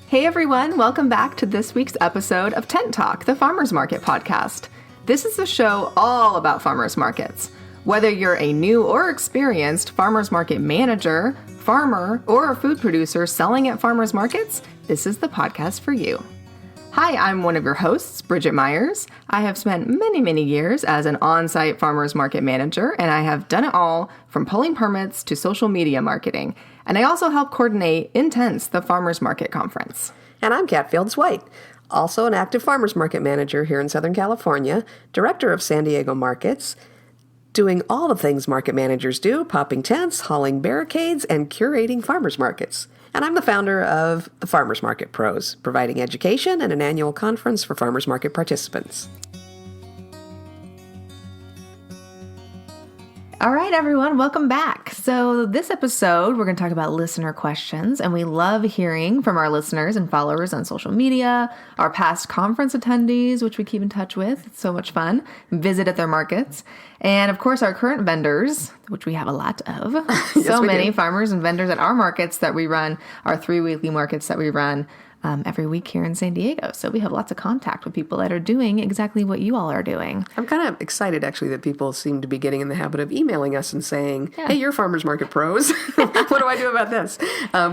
Hey everyone, welcome back to this week's episode of Tent Talk, the Farmers Market podcast. This is a show all about farmers markets. Whether you're a new or experienced farmers market manager, farmer, or a food producer selling at farmers markets, this is the podcast for you. Hi, I'm one of your hosts, Brijet Myers. I have spent many years as an on-site farmers market manager, and I have done it all from pulling permits to social media marketing. And I also help coordinate Intense, the farmers market conference. And I'm Catt White, also an active farmers market manager here in Southern California, director of San Diego markets, doing all the things market managers do, popping tents, hauling barricades, and curating farmers markets. And I'm the founder of the Farmers Market Pros, providing education and an annual conference for farmers market participants. All right, everyone, welcome back. So this episode, we're going to talk about listener questions, and we love hearing from our listeners and followers on social media, our past conference attendees, which we keep in touch with. It's so much fun. Visit at their markets. And of course, our current vendors, which we have a lot of. Yes, so many do. farmers and vendors at our markets that we run, our 3 weekly markets that we run every week here in San Diego. So we have lots of contact with people that are doing exactly what you all are doing. I'm kind of excited, actually, that people seem to be getting in the habit of emailing us and saying, hey, you're Farmers Market Pros. What do I do about this?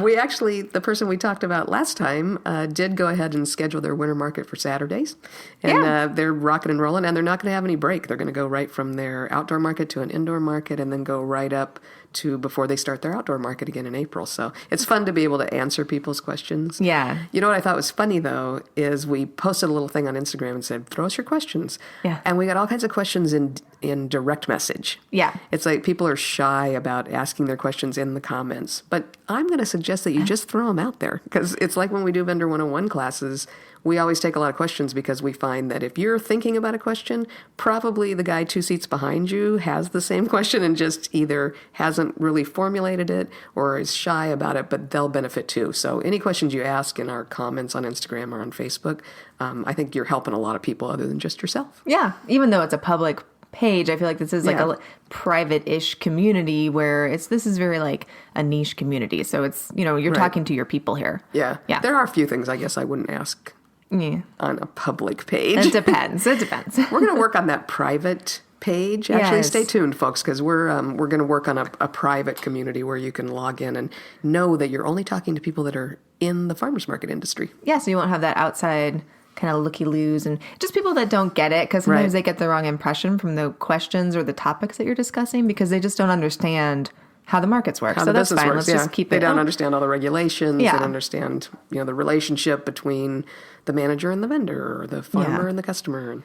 We actually, the person we talked about last time, did go ahead and schedule their winter market for Saturdays. And they're rocking and rolling, and they're not going to have any break. They're going to go right from their outdoor market to an indoor market and then go right up to before they start their outdoor market again in April. So it's fun to be able to answer people's questions. Yeah. You know what I thought was funny, though, is we posted a little thing on Instagram and said, throw us your questions. Yeah. And we got all kinds of questions in direct message. Yeah. It's like people are shy about asking their questions in the comments. But I'm going to suggest that you just throw them out there, because it's like when we do Vendor 101 classes, we always take a lot of questions because we find that if you're thinking about a question, probably the guy 2 seats behind you has the same question and just either hasn't really formulated it or is shy about it, but they'll benefit too. So any questions you ask in our comments on Instagram or on Facebook, I think you're helping a lot of people other than just yourself. Yeah. Even though it's a public page, I feel like this is like a private-ish community where this is very like a niche community. So it's, you're talking to your people here. Yeah. There are a few things I guess I wouldn't ask on a public page. It depends. We're going to work on that private page. Actually, stay tuned, folks, because we're going to work on a private community where you can log in and know that you're only talking to people that are in the farmers market industry. Yeah, so you won't have that outside kind of looky-loos and just people that don't get it, because sometimes they get the wrong impression from the questions or the topics that you're discussing because they just don't understand how the markets work. So that's fine. Let's just keep it. They don't understand all the regulations. They don't understand, the relationship between the manager and the vendor, or the farmer and the customer.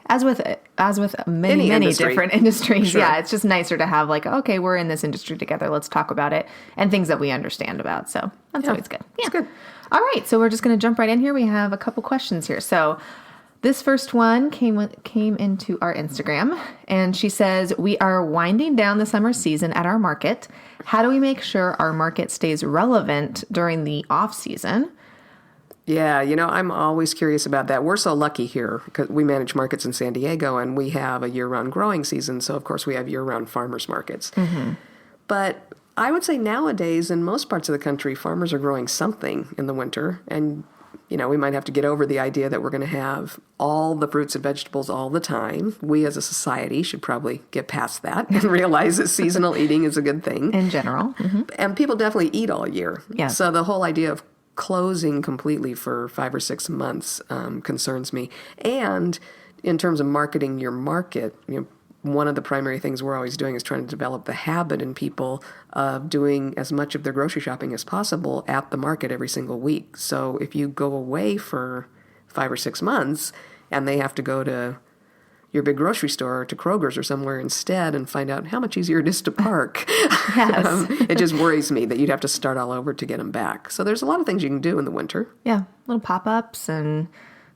As with many different industries. Sure. Yeah, it's just nicer to have like, okay, we're in this industry together. Let's talk about it and things that we understand about. So that's always good. Yeah. It's good. All right, so we're just going to jump right in here. We have a couple questions here. So this first one came into our Instagram, and she says, we are winding down the summer season at our market. How do we make sure our market stays relevant during the off season? Yeah, I'm always curious about that. We're so lucky here because we manage markets in San Diego, and we have a year-round growing season. So, of course, we have year-round farmers markets. Mm-hmm. But I would say nowadays, in most parts of the country, farmers are growing something in the winter, and we might have to get over the idea that we're going to have all the fruits and vegetables all the time. We as a society should probably get past that and realize that seasonal eating is a good thing. In general. Mm-hmm. And people definitely eat all year. Yeah. So the whole idea of closing completely for 5 or 6 months concerns me. And in terms of marketing your market, one of the primary things we're always doing is trying to develop the habit in people of doing as much of their grocery shopping as possible at the market every single week. So if you go away for 5 or 6 months and they have to go to your big grocery store or to Kroger's or somewhere instead and find out how much easier it is to park, it just worries me that you'd have to start all over to get them back. So there's a lot of things you can do in the winter. Yeah, little pop-ups and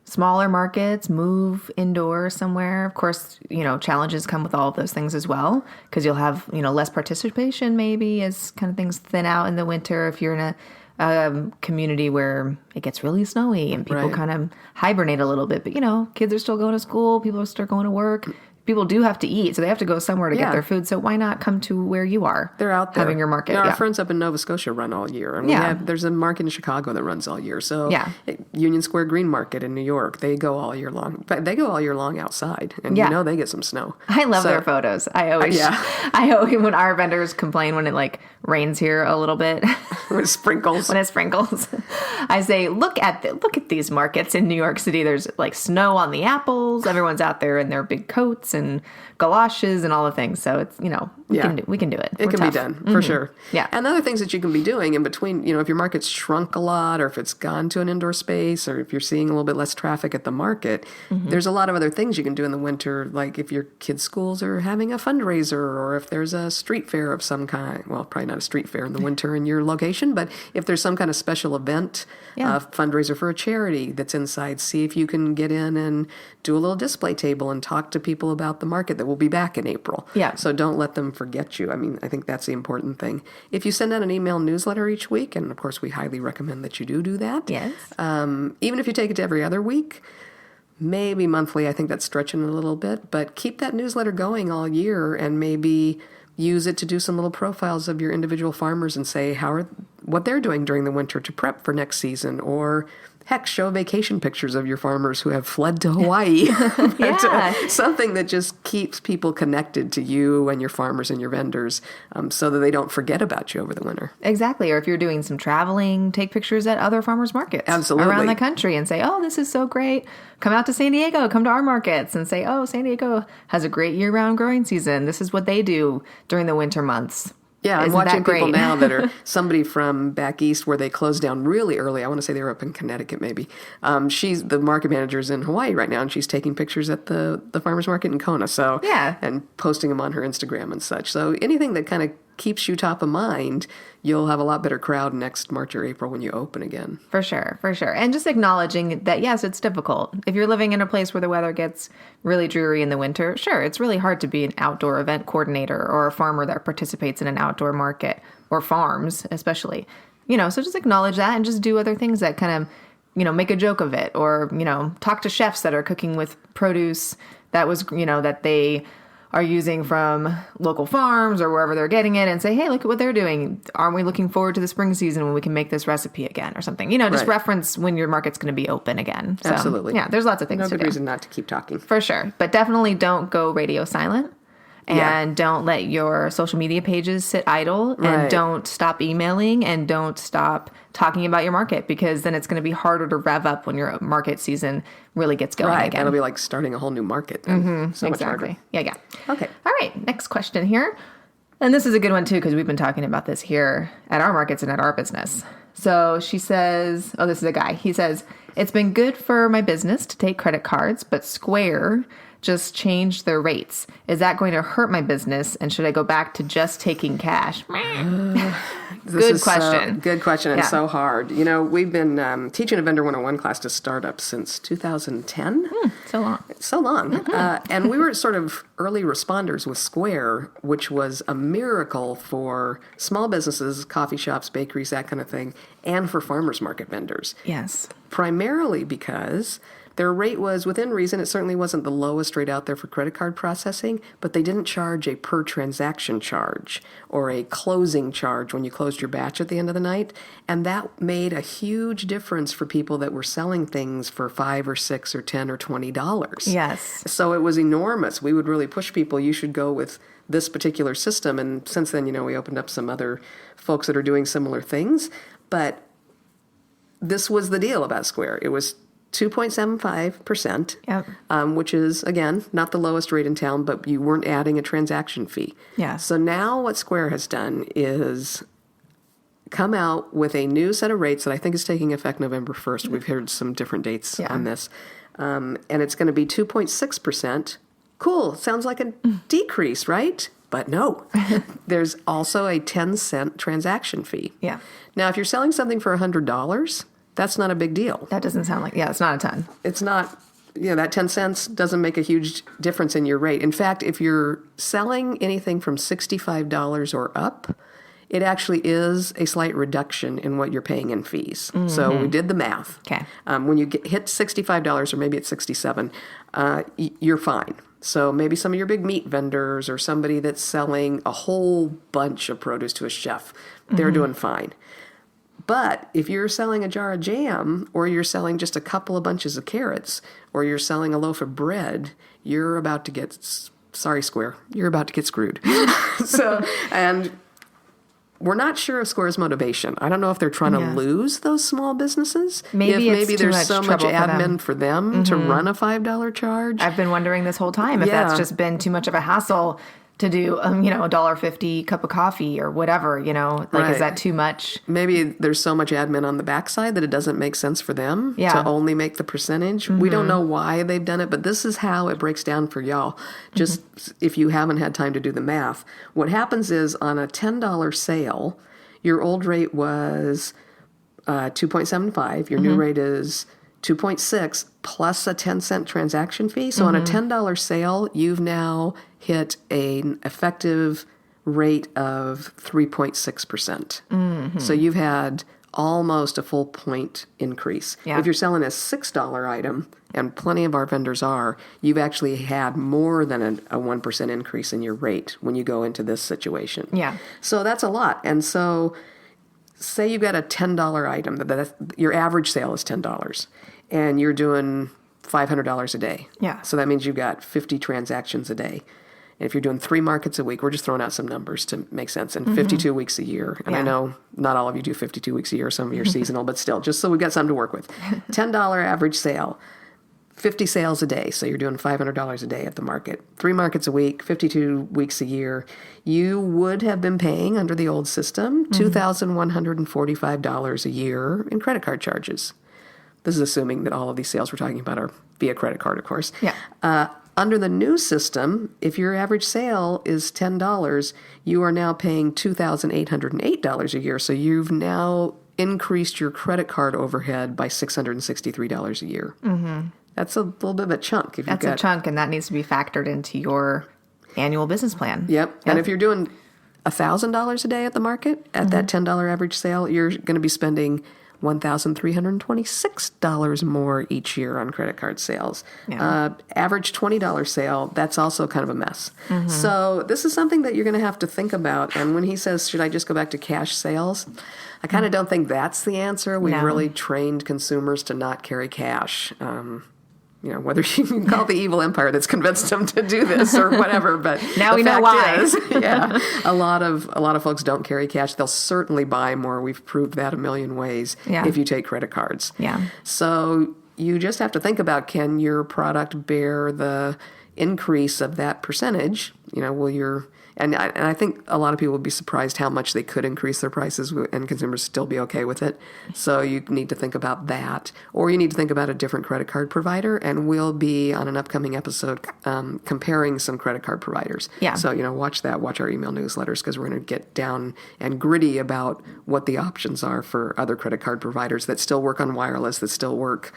smaller markets, move indoors somewhere. Of course, challenges come with all of those things as well, because you'll have, less participation maybe as kind of things thin out in the winter if you're in a community where it gets really snowy and people kind of hibernate a little bit. But, kids are still going to school, people are still going to work. people do have to eat, so they have to go somewhere to Yeah. get their food. So why not come to where you are? They're out there having your market. You know, Yeah. Our friends up in Nova Scotia run all year, and there's a market in Chicago that runs all year. So Yeah. Union Square Green Market in New York, they go all year long. In fact, they go all year long outside, and Yeah. they get some snow. I love So- their photos. I always when our vendors complain when it like rains here a little bit, With sprinkles. when it sprinkles, I say, look at these markets in New York City. There's like snow on the apples. Everyone's out there in their big coats and galoshes and all the things. So it's, we can do it. It We're can tough. be done, for sure. Yeah. And other things that you can be doing in between, if your market's shrunk a lot, or if it's gone to an indoor space, or if you're seeing a little bit less traffic at the market, there's a lot of other things you can do in the winter, like if your kids' schools are having a fundraiser, or if there's a street fair of some kind. Well, probably not a street fair in the winter in your location, but if there's some kind of special event, Yeah. a fundraiser for a charity that's inside, see if you can get in and do a little display table and talk to people about the market that will be back in April. Yeah. So don't let them forget you. I mean, I think that's the important thing. If you send out an email newsletter each week, and of course we highly recommend that you do that. Yes. Even if you take it to every other week, maybe monthly, I think that's stretching a little bit, but keep that newsletter going all year, and maybe use it to do some little profiles of your individual farmers and say what they're doing during the winter to prep for next season, or heck, show vacation pictures of your farmers who have fled to Hawaii. Yeah. Something that just keeps people connected to you and your farmers and your vendors, so that they don't forget about you over the winter. Exactly. Or if you're doing some traveling, take pictures at other farmers markets Absolutely. around the country and say, oh, this is so great. Come out to San Diego, come to our markets and say, oh, San Diego has a great year-round growing season. This is what they do during the winter months. Yeah, I'm Isn't watching that great? people now that are somebody from back east where they closed down really early. I want to say they were up in Connecticut, maybe. She's the market manager's in Hawaii right now, and she's taking pictures at the farmers market in Kona. So Yeah. and posting them on her Instagram and such. So anything that kind of keeps you top of mind, you'll have a lot better crowd next March or April when you open again. For sure, for sure. And just acknowledging that, yes, it's difficult. If you're living in a place where the weather gets really dreary in the winter, sure, it's really hard to be an outdoor event coordinator or a farmer that participates in an outdoor market, or farms especially. So just acknowledge that and just do other things that kind of, make a joke of it, or, talk to chefs that are cooking with produce that was, that they are using from local farms or wherever they're getting it, and say, hey, look at what they're doing. Aren't we looking forward to the spring season when we can make this recipe again or something? Just Right. reference when your market's going to be open again. So, Absolutely. Yeah, there's lots of things No to good do. reason not to keep talking. For sure. But definitely don't go radio silent. And Yeah. don't let your social media pages sit idle, and Right. don't stop emailing, and don't stop talking about your market, because then it's going to be harder to rev up when your market season really gets going Right. again. That'll be like starting a whole new market. Then. So much harder. Exactly. Yeah. Okay. All right. Next question here. And this is a good one too, because we've been talking about this here at our markets and at our business. So she says, this is a guy. He says, it's been good for my business to take credit cards, but Square just changed their rates. Is that going to hurt my business? And should I go back to just taking cash? Good question. Good question, and Yeah. so hard. We've been teaching a Vendor 101 class to startups since 2010. So long. So long. And we were sort of early responders with Square, which was a miracle for small businesses, coffee shops, bakeries, that kind of thing, and for farmers market vendors. Yes. Primarily because their rate was within reason. It certainly wasn't the lowest rate out there for credit card processing, but they didn't charge a per transaction charge or a closing charge when you closed your batch at the end of the night. And that made a huge difference for people that were selling things for $5 or $6 or $10 or $20. Yes. So it was enormous. We would really push people, you should go with this particular system. And since then, we opened up some other folks that are doing similar things. But this was the deal about Square. It was 2.75%, Yep. which is, again, not the lowest rate in town, but you weren't adding a transaction fee. Yeah. So now what Square has done is come out with a new set of rates that I think is taking effect November 1st. We've heard some different dates on this. And it's going to be 2.6%. Cool. Sounds like a decrease, right? But no. There's also a 10-cent transaction fee. Yeah. Now, if you're selling something for $100, that's not a big deal. That doesn't sound like, it's not a ton. It's not, that 10 cents doesn't make a huge difference in your rate. In fact, if you're selling anything from $65 or up, it actually is a slight reduction in what you're paying in fees. So we did the math. Okay. When you hit $65, or maybe it's $67, you're fine. So maybe some of your big meat vendors or somebody that's selling a whole bunch of produce to a chef, they're doing fine. But if you're selling a jar of jam, or you're selling just a couple of bunches of carrots, or you're selling a loaf of bread, you're about to get, sorry, Square, you're about to get screwed. And we're not sure of Square's motivation. I don't know if they're trying to lose those small businesses. Maybe there's so much admin for them to run a $5 charge. I've been wondering this whole time if that's just been too much of a hassle to do, $1.50 cup of coffee or whatever, is that too much? Maybe there's so much admin on the backside that it doesn't make sense for them to only make the percentage. We don't know why they've done it, but this is how it breaks down for y'all. Just if you haven't had time to do the math, what happens is on a $10 sale, your old rate was 2.75. Your new rate is 2.6 plus a 10-cent transaction fee. So on a $10 sale, you've now hit an effective rate of 3.6%. So you've had almost a full point increase. Yeah. If you're selling a $6 item, and plenty of our vendors are, you've actually had more than a 1% increase in your rate when you go into this situation. Yeah. So that's a lot. And so say you've got a $10 item, your average sale is $10, and you're doing $500 a day. Yeah. So that means you've got 50 transactions a day. And if you're doing 3 markets a week, we're just throwing out some numbers to make sense, and 52 weeks a year. And I know not all of you do 52 weeks a year, some of you are seasonal, but still, just so we've got something to work with. $10 average sale, 50 sales a day. So you're doing $500 a day at the market. 3 markets a week, 52 weeks a year. You would have been paying under the old system $2,145 a year in credit card charges. This is assuming that all of these sales we're talking about are via credit card, of course. Yeah. Under the new system, if your average sale is $10, you are now paying $2,808 a year. So you've now increased your credit card overhead by $663 a year. That's a little bit of a chunk. That's a chunk, and that needs to be factored into your annual business plan. Yep. And if you're doing $1,000 a day at the market, at that $10 average sale, you're going to be spending $1,326 more each year on credit card sales. Yeah. Average $20 sale, that's also kind of a mess. So this is something that you're going to have to think about. And when he says, should I just go back to cash sales? I kind of don't think that's the answer. We've really trained consumers to not carry cash. Whether you can call it the evil empire that's convinced them to do this or whatever, but now we know why. A lot of folks don't carry cash. They'll certainly buy more. We've proved that a million ways if you take credit cards. Yeah. So you just have to think about, can your product bear the increase of that percentage? Will your And I think a lot of people would be surprised how much they could increase their prices and consumers still be okay with it. So you need to think about that. Or you need to think about a different credit card provider. And we'll be on an upcoming episode comparing some credit card providers. Yeah. So, watch that. Watch our email newsletters because we're going to get down and gritty about what the options are for other credit card providers that still work on wireless, that still work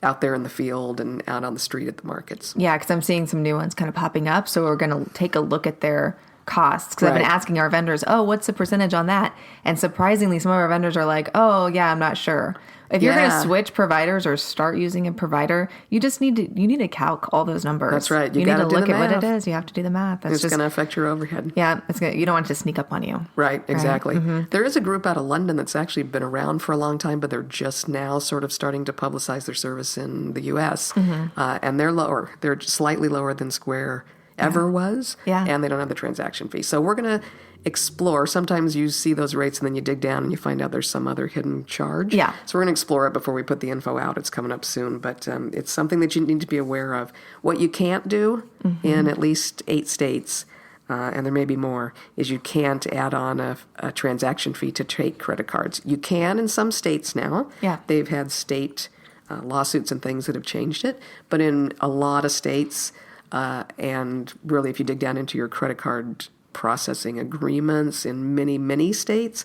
out there in the field and out on the street at the markets. Yeah, because I'm seeing some new ones kind of popping up. So we're going to take a look at their costs, because I've been asking our vendors, what's the percentage on that? And surprisingly, some of our vendors are like, I'm not sure. If you're going to switch providers or start using a provider, you need to calc all those numbers. That's right. You need to look at what it is. You have to do the math. It's going to affect your overhead. Yeah, you don't want it to sneak up on you. Right, exactly. Right? Mm-hmm. There is a group out of London that's actually been around for a long time, but they're just now sort of starting to publicize their service in the U.S. Mm-hmm. And they're lower. They're slightly lower than Square ever was, and they don't have the transaction fee. So we're going to explore. Sometimes you see those rates and then you dig down and you find out there's some other hidden charge. Yeah. So we're going to explore it before we put the info out. It's coming up soon, but it's something that you need to be aware of. What you can't do in at least 8 states, and there may be more, is you can't add on a transaction fee to take credit cards. You can in some states now. Yeah. They've had state lawsuits and things that have changed it, but in a lot of states, and really, if you dig down into your credit card processing agreements in many, many states,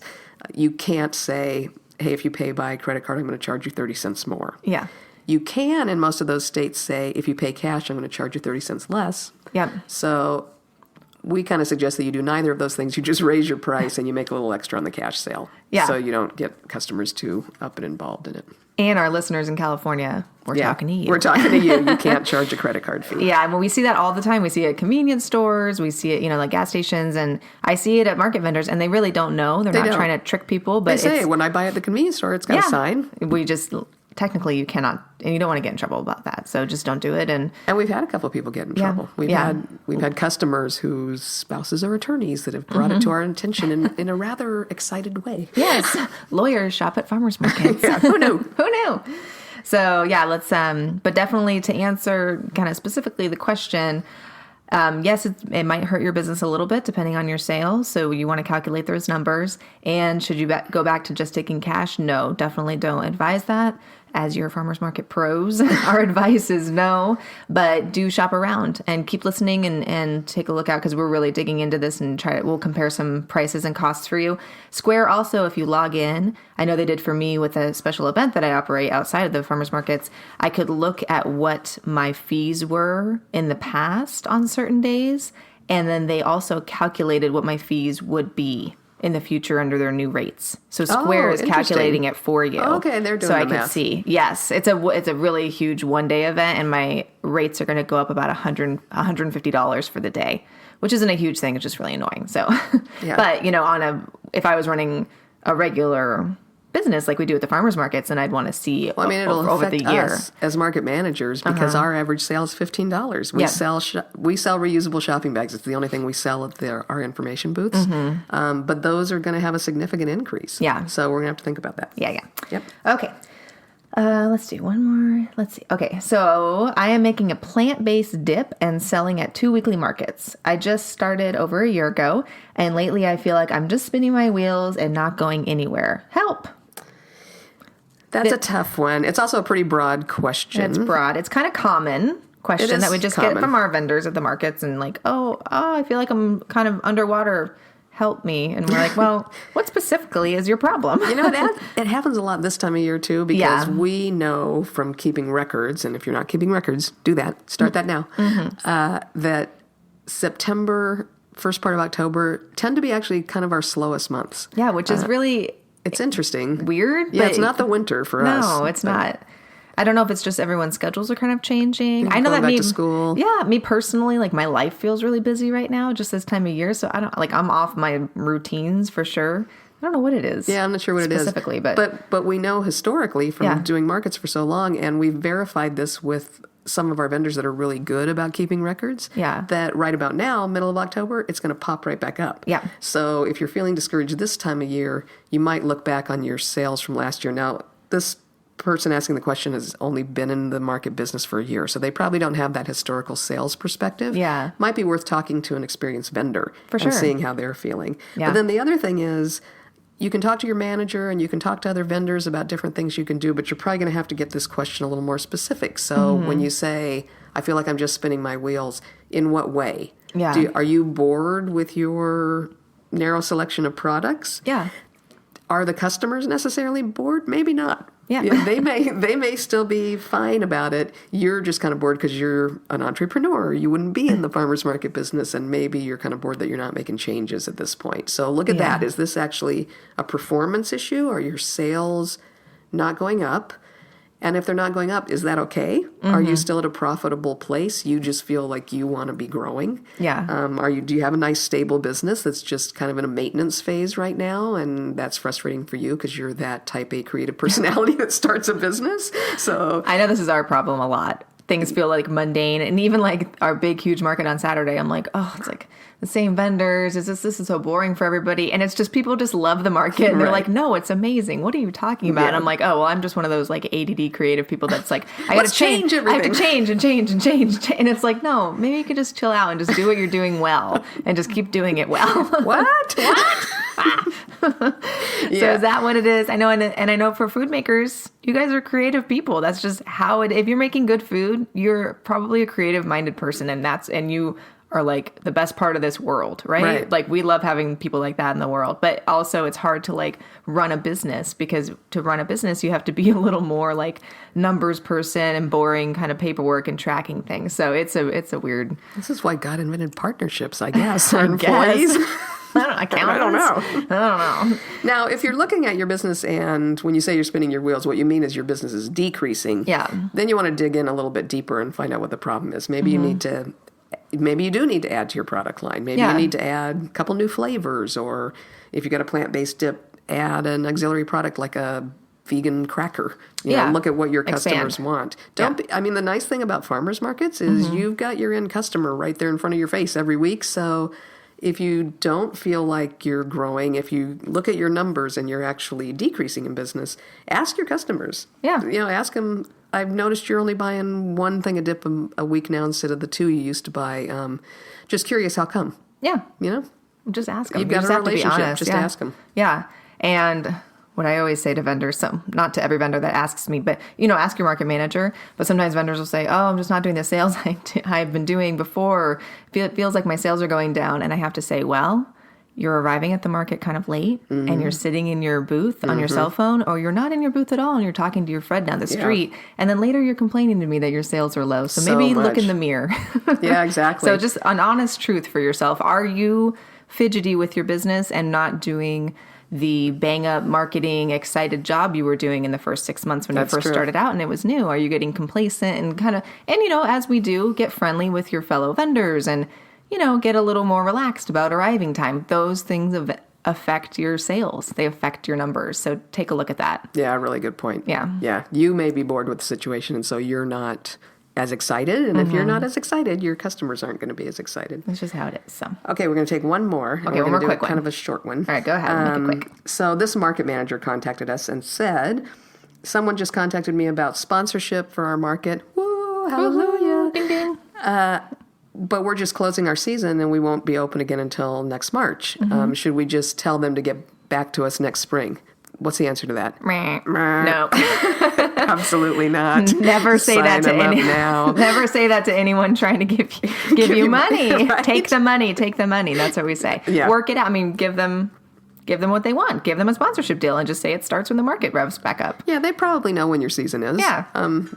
you can't say, hey, if you pay by credit card, I'm going to charge you 30 cents more. Yeah. You can, in most of those states, say, if you pay cash, I'm going to charge you 30 cents less. Yeah. So we kind of suggest that you do neither of those things. You just raise your price and you make a little extra on the cash sale. Yeah. So you don't get customers too up and involved in it. And our listeners in California, we're talking to you. We're talking to you. You can't charge a credit card fee. Yeah, well, we see that all the time. We see it at convenience stores. We see it, like gas stations. And I see it at market vendors, and they really don't know. They're not trying to trick people. But they say, when I buy at the convenience store, it's got a sign. We just... Technically, you cannot, and you don't want to get in trouble about that. So just don't do it. And we've had a couple of people get in trouble. We've had customers whose spouses are attorneys that have brought it to our attention in a rather excited way. Yes, lawyers shop at farmers markets. Who knew? Who knew? So let's. But definitely to answer kind of specifically the question. Yes, it might hurt your business a little bit depending on your sales. So you want to calculate those numbers. And should you go back to just taking cash? No, definitely don't advise that. As your farmers market pros, our advice is no, but do shop around and keep listening and take a look out because we're really digging into this and we'll compare some prices and costs for you. Square also, if you log in, I know they did for me with a special event that I operate outside of the farmers markets, I could look at what my fees were in the past on certain days. And then they also calculated what my fees would be in the future under their new rates. So Square is calculating it for you. Oh, okay, they're doing so the I math. can see. Yes, it's a really huge one-day event, and my rates are going to go up about $150 for the day, which isn't a huge thing. It's just really annoying. So, but if I was running a regular business like we do at the farmers markets, and I'd want to see it'll over affect the year us as market managers because our average sale is $15. We sell reusable shopping bags. It's the only thing we sell at our information booths. But those are going to have a significant increase. Yeah. So we're going to have to think about that. Yeah. Yep. Okay. Let's do one more. Let's see. Okay, so I am making a plant-based dip and selling at 2 weekly markets. I just started over a year ago, and lately I feel like I'm just spinning my wheels and not going anywhere. Help! That's a tough one. It's also a pretty broad question. It's broad. It's kind of common question that we just get from our vendors at the markets and like, oh, I feel like I'm kind of underwater. Help me. And we're like, well, what specifically is your problem? It happens a lot this time of year too because we know from keeping records, and if you're not keeping records, do that. Start that now. That September, first part of October tend to be actually kind of our slowest months. Yeah, which is really... It's interesting. Weird. Yeah, it's not the winter for us. No, it's not. I don't know if it's just everyone's schedules are kind of changing. I know going that back to school. Yeah, me personally, like my life feels really busy right now, just this time of year. So I'm off my routines for sure. I don't know what it is. Yeah, I'm not sure what it is specifically, but we know historically from doing markets for so long, and we've verified this with some of our vendors that are really good about keeping records. Yeah. That right about now, middle of October, it's going to pop right back up. Yeah. So if you're feeling discouraged this time of year, you might look back on your sales from last year. Now, this person asking the question has only been in the market business for a year, so they probably don't have that historical sales perspective. Yeah. Might be worth talking to an experienced vendor for sure. And seeing how they're feeling. Yeah. But then the other thing is, you can talk to your manager and you can talk to other vendors about different things you can do, but you're probably going to have to get this question a little more specific. So when you say, I feel like I'm just spinning my wheels, in what way? Yeah. Are you bored with your narrow selection of products? Yeah. Are the customers necessarily bored? Maybe not. Yeah. They may still be fine about it. You're just kind of bored because you're an entrepreneur. You wouldn't be in the farmers market business, and maybe you're kind of bored that you're not making changes at this point. So look at that. Is this actually a performance issue? Are your sales not going up? And if they're not going up, is that okay? Are you still at a profitable place? You just feel like you want to be growing? Yeah. Do you have a nice stable business that's just kind of in a maintenance phase right now, and that's frustrating for you because you're that type A creative personality that starts a business? So I know this is our problem a lot. Things feel like mundane, and even like our big huge market on Saturday, I'm like, oh, it's like the same vendors. This is so boring for everybody, and it's just people just love the market, and they're like, no, it's amazing. What are you talking about? And I'm like, oh, well, I'm just one of those like ADD creative people that's like, I got to change everything. I have to change and change and change, and it's like, no, maybe you could just chill out and just do what you're doing well, and just keep doing it well. What? So is that what it is? I know, and I know for food makers, you guys are creative people. That's just how it. If you're making good food, you're probably a creative-minded person, and you are like the best part of this world, right? Like we love having people like that in the world, but also it's hard to like run a business because to run a business, you have to be a little more like numbers person and boring kind of paperwork and tracking things. So it's a weird. This is why God invented partnerships, I guess, for employees. I don't know. Now, if you're looking at your business and when you say you're spinning your wheels, what you mean is your business is decreasing. Yeah. Then you want to dig in a little bit deeper and find out what the problem is. Maybe Maybe you do need to add to your product line. Maybe you need to add a couple new flavors, or if you got a plant-based dip, add an auxiliary product like a vegan cracker. You know, look at what your customers want. The nice thing about farmers markets is you've got your end customer right there in front of your face every week. So if you don't feel like you're growing, if you look at your numbers and you're actually decreasing in business, ask your customers. Yeah. Ask them, I've noticed you're only buying one thing a dip a week now instead of the two you used to buy. Just curious, how come? Yeah. Just ask them. You've got a relationship. Just ask them. Yeah. And what I always say to vendors, so not to every vendor that asks me, but, ask your market manager. But sometimes vendors will say, I'm just not doing the sales I've been doing before. It feels like my sales are going down. And I have to say, well, you're arriving at the market kind of late and you're sitting in your booth on your cell phone, or you're not in your booth at all and you're talking to your friend down the street. And then later you're complaining to me that your sales are low. So maybe look in the mirror. Yeah, exactly. So just an honest truth for yourself. Are you fidgety with your business and not doing the bang up marketing excited job you were doing in the first 6 months when you first started out and it was new? Are you getting complacent and as we do, get friendly with your fellow vendors and, get a little more relaxed about arriving time. Those things affect your sales. They affect your numbers. So take a look at that. Yeah, really good point. Yeah. Yeah. You may be bored with the situation and so you're not as excited. And if you're not as excited, your customers aren't going to be as excited. That's just how it is. So. Okay, we're going to take one more. Okay, one more quick one. Kind of a short one. All right, go ahead. Make it quick. So this market manager contacted us and said, someone just contacted me about sponsorship for our market. Woo, hallelujah. Ding, ding. But we're just closing our season and we won't be open again until next March. Should we just tell them to get back to us next spring? What's the answer to that? No. Absolutely not. Never say that to Never say that to anyone trying to give you money. Right? Take the money. That's what we say. Yeah. Work it out. Give them what they want. Give them a sponsorship deal and just say it starts when the market revs back up. Yeah, they probably know when your season is. Yeah.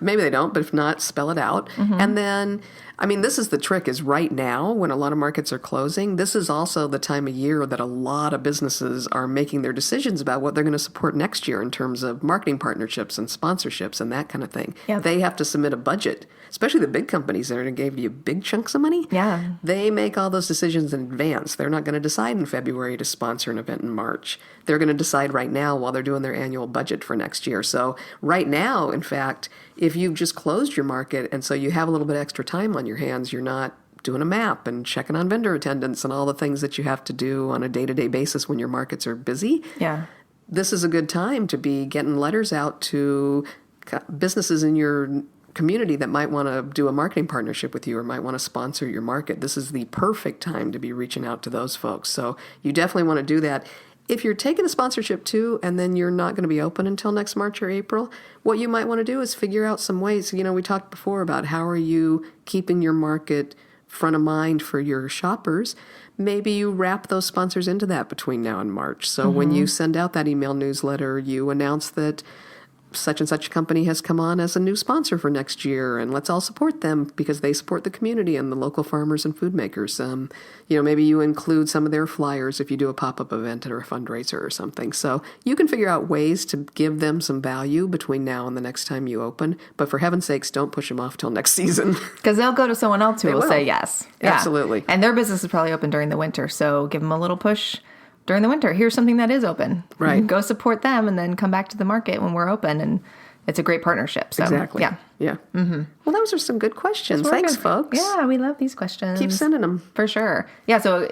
Maybe they don't, but if not, spell it out. And then, this is the trick, is right now when a lot of markets are closing, this is also the time of year that a lot of businesses are making their decisions about what they're going to support next year in terms of marketing partnerships and sponsorships and that kind of thing. Yeah. They have to submit a budget, especially the big companies that are going to give you big chunks of money. Yeah. They make all those decisions in advance. They're not going to decide in February to sponsor an event in March. They're going to decide right now while they're doing their annual budget for next year. So right now, in fact, if you've just closed your market and so you have a little bit extra time on your hands, you're not doing a map and checking on vendor attendance and all the things that you have to do on a day-to-day basis when your markets are busy. Yeah. This is a good time to be getting letters out to businesses in your community that might want to do a marketing partnership with you or might want to sponsor your market. This is the perfect time to be reaching out to those folks. So you definitely want to do that. If you're taking a sponsorship too, and then you're not going to be open until next March or April, what you might want to do is figure out some ways. We talked before about how are you keeping your market front of mind for your shoppers. Maybe you wrap those sponsors into that between now and March. So when you send out that email newsletter, you announce that such and such company has come on as a new sponsor for next year, and let's all support them because they support the community and the local farmers and food makers. Maybe you include some of their flyers if you do a pop-up event or a fundraiser or something. So you can figure out ways to give them some value between now and the next time you open. But for heaven's sakes, don't push them off till next season. Because they'll go to someone else who will say yes. Yeah. Absolutely. And their business is probably open during the winter, so give them a little push during the winter. Here's something that is open. Right. Go support them and then come back to the market when we're open. And it's a great partnership. So, exactly. Yeah. Yeah. Well, those are some good questions. Thanks, folks. Yeah, we love these questions. Keep sending them. For sure. Yeah. So,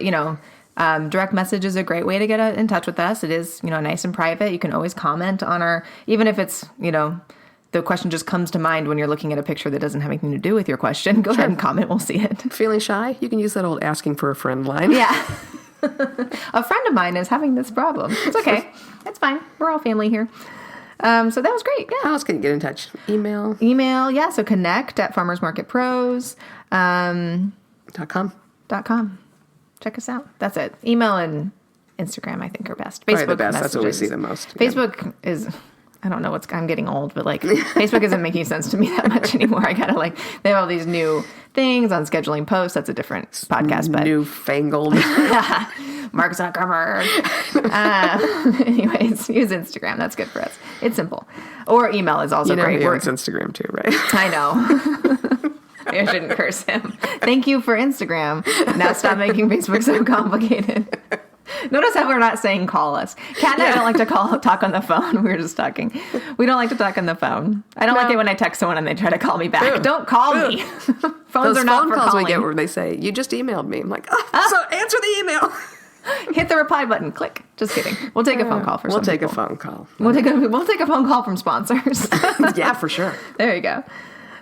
direct message is a great way to get in touch with us. It is, nice and private. You can always comment on even if it's, the question just comes to mind when you're looking at a picture that doesn't have anything to do with your question. Go ahead and comment. We'll see it. Feeling shy? You can use that old asking for a friend line. Yeah. A friend of mine is having this problem. It's okay. It's fine. We're all family here. So that was great. Yeah. How else can you get in touch? Email. Yeah. So connect@farmersmarketpros.com. Check us out. That's it. Email and Instagram, I think, are best. Facebook the best. Messages. That's what we see the most. Facebook is, I don't know I'm getting old, but Facebook isn't making sense to me that much anymore. I gotta they have all these new things on scheduling posts. That's a different podcast, but newfangled. Mark Zuckerberg. Anyways, use Instagram. That's good for us. It's simple. Or email is also great. He owns Instagram too, right? I know. I shouldn't curse him. Thank you for Instagram. Now stop making Facebook so complicated. Notice how we're not saying call us. Kat and I don't like to talk on the phone. We were just talking. We don't like to talk on the phone. I don't like it when I text someone and they try to call me back. True. Don't call me. Phones are not for calls calling. We get where they say, you just emailed me. I'm like, so answer the email. Hit the reply button. Click. Just kidding. We'll take a phone call for some people. A phone call. We'll take a phone call from sponsors. Yeah, for sure. There you go.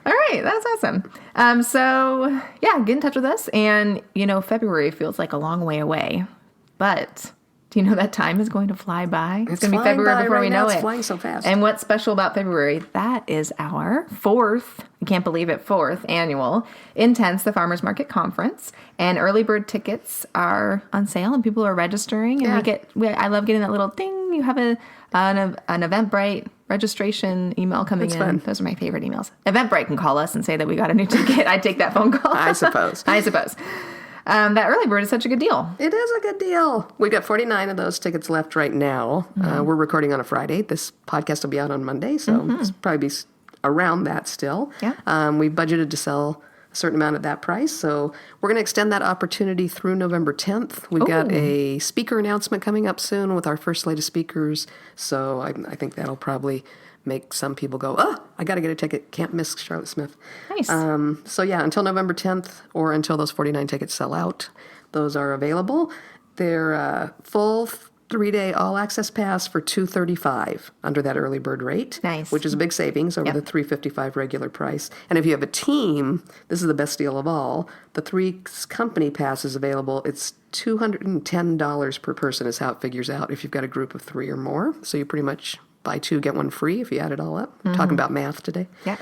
All right, that's awesome. So yeah, get in touch with us. And February feels like a long way away, but do you know that time is going to fly by? It's going to be February before we know it. It's flying so fast. And what's special about February? That is our fourth, I can't believe it, fourth annual Intense, the Farmers Market Conference. And early bird tickets are on sale and people are registering. And I love getting that little ding. You have an Eventbrite registration email coming in. Fun. Those are my favorite emails. Eventbrite can call us and say that we got a new ticket. I'd take that phone call. I suppose. That early bird is such a good deal. It is a good deal. We've got 49 of those tickets left right now. We're recording on a Friday. This podcast will be out on Monday, so it's probably be around that still. Yeah. We budgeted to sell a certain amount at that price, so we're going to extend that opportunity through November 10th. We've got a speaker announcement coming up soon with our first slate of speakers, so I think that'll probably make some people go, I got to get a ticket. Can't miss Charlotte Smith. Nice. So yeah, until November 10th or until those 49 tickets sell out, those are available. They're full 3-day all-access pass for $235 under that early bird rate. Nice. Which is a big savings over the $355 regular price. And if you have a team, this is the best deal of all. The 3 company pass is available. It's $210 per person is how it figures out if you've got a group of 3 or more. So you pretty much buy 2, get 1 free if you add it all up. I'm talking about math today. Yeah.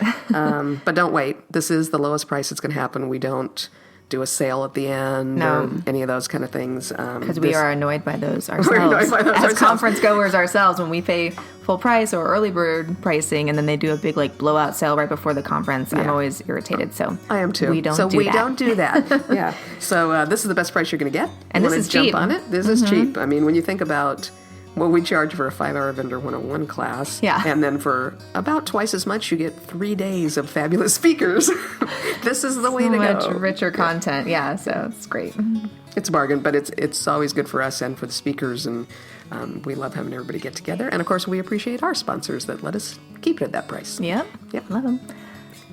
But don't wait. This is the lowest price it's going to happen. We don't do a sale at the end or any of those kind of things. Because we are annoyed by those ourselves. As conference goers ourselves, when we pay full price or early bird pricing and then they do a big blowout sale right before the conference, I'm always irritated. So I am too. We don't do that. Yeah. So this is the best price you're going to get. And this is cheap. Jump on it. This is cheap. I mean, when you think about what we charge for a 5-hour Vendor 101 class. Yeah. And then for about twice as much, you get 3 days of fabulous speakers. This is the way to go. Much richer content. Yeah, so it's great. It's a bargain, but it's always good for us and for the speakers, and we love having everybody get together. And, of course, we appreciate our sponsors that let us keep it at that price. Yep. Love them.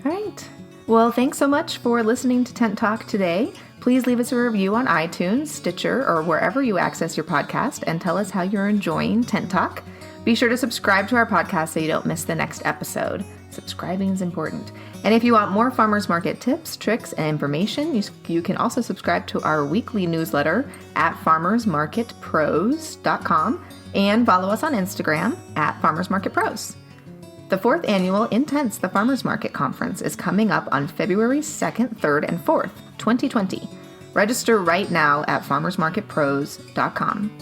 All right. Well, thanks so much for listening to Tent Talk today. Please leave us a review on iTunes, Stitcher, or wherever you access your podcast and tell us how you're enjoying Tent Talk. Be sure to subscribe to our podcast so you don't miss the next episode. Subscribing is important. And if you want more farmers market tips, tricks, and information, you can also subscribe to our weekly newsletter at farmersmarketpros.com and follow us on Instagram at farmersmarketpros. The 4th annual Intense, the Farmers Market Conference is coming up on February 2nd, 3rd, and 4th, 2020. Register right now at farmersmarketpros.com.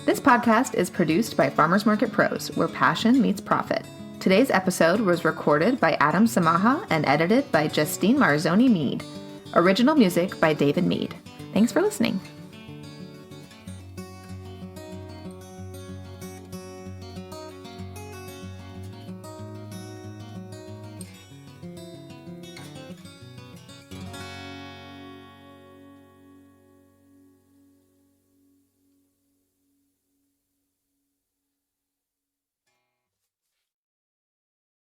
This podcast is produced by Farmers Market Pros, where passion meets profit. Today's episode was recorded by Adam Samaha and edited by Justine Marzoni Mead. Original music by David Mead. Thanks for listening.